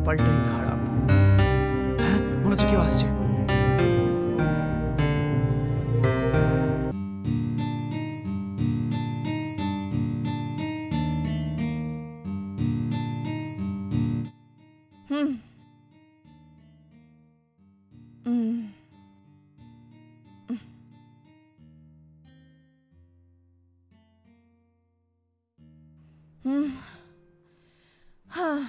কপালটাই খারাপ। হ্যাঁ, মনে হচ্ছে কেউ আসছে। হুম হুম হুম হ্যাঁ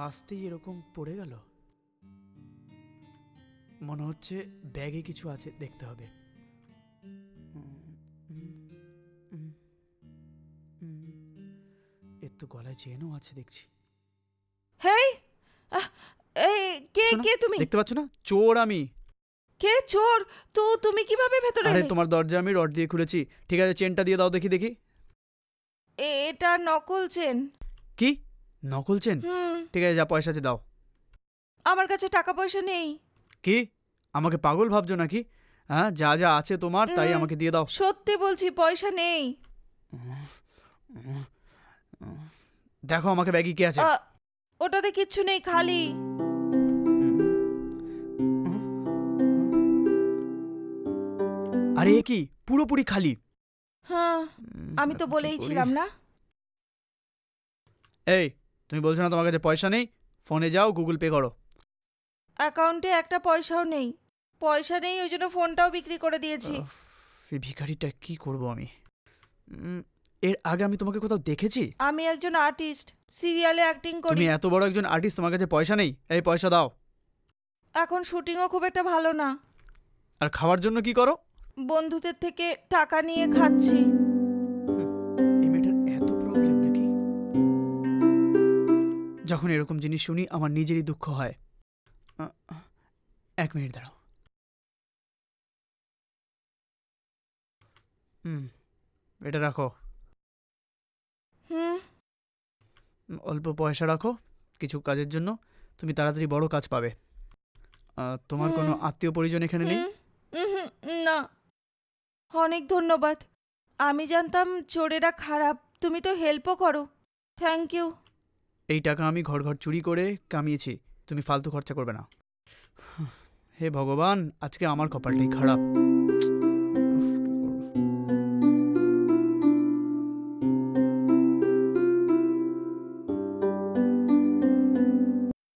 আসতেই এরকম পড়ে গেল। মনে হচ্ছে ব্যাগে কিছু আছে, দেখতে হবে। এর তো গলায় চেনও আছে দেখছি। হেই এই কে শোনো, কে তুমি? দেখতে পাচ্ছ না চোর আমি। কে চোর? তুমি কিভাবে ভেতরে আরে এলে? তোমার দরজা আমি রড দিয়ে খুলেছি। ঠিক আছে, চেনটা দিয়ে দাও দেখি দেখি। এটা নকল চেন। কি নকল চেন? হুম ঠিক আছে, যা পয়সা আছে দাও। আমার কাছে টাকা পয়সা নেই। কি আমাকে পাগল ভাবছো নাকি? হ্যাঁ, যা যা আছে তোমার তাই আমাকে দিয়ে দাও। সত্যি বলছি, পয়সা নেই। দেখো আমাকে ব্যাগে কি আছে। ওটাতে কিচ্ছু নেই, খালি। আরে এ কি পুরোপুরি খালি? হ্যাঁ, আমি তো এখন কি বলেই করি? ছিলাম না। এই, তুমি বলছো না তোমার কাছে পয়সা নেই? ফোনে যাও, গুগল পে করো। অ্যাকাউন্টে একটা পয়সাও নেই। পয়সা নেই, ওই জন্য ফোনটাও বিক্রি করে দিয়েছি। এই ভিখারিটা কি করব আমি? এর আগে আমি তোমাকে কোথাও দেখেছি? আমি একজন আর্টিস্ট, সিরিয়ালে অ্যাক্টিং করি। তুমি এত বড় একজন আর্টিস্ট, তোমার কাছে পয়সা নেই? এই পয়সা দাও। এখন শুটিংও খুব একটা ভালো না। আর খাওয়ার জন্য কি করো? বন্ধুদের থেকে টাকা নিয়ে খাচ্ছি। এই মেয়েটার এত প্রবলেম নাকি? যখন এরকম জিনিস শুনি আমার নিজেরই দুঃখ হয়। এক মিনিট দাঁড়াও। এটা রাখো। হুম অল্প পয়সা রাখো কিছু কাজের জন্য, তুমি তাড়াতাড়ি বড় কাজ পাবে। তোমার কোনো আত্মীয় পরিজন এখানে নেই? না, অনেক ধন্যবাদ। আমি জানতাম চোরেরা খারাপ, তুমি তো হেল্পও করো। Thank you. এই টাকা আমি ঘর ঘর চুরি করে কামিয়েছি, তুমি ফালতু খরচা করবে না। হে ভগবান, আজকে আমার কপালটাই খারাপ।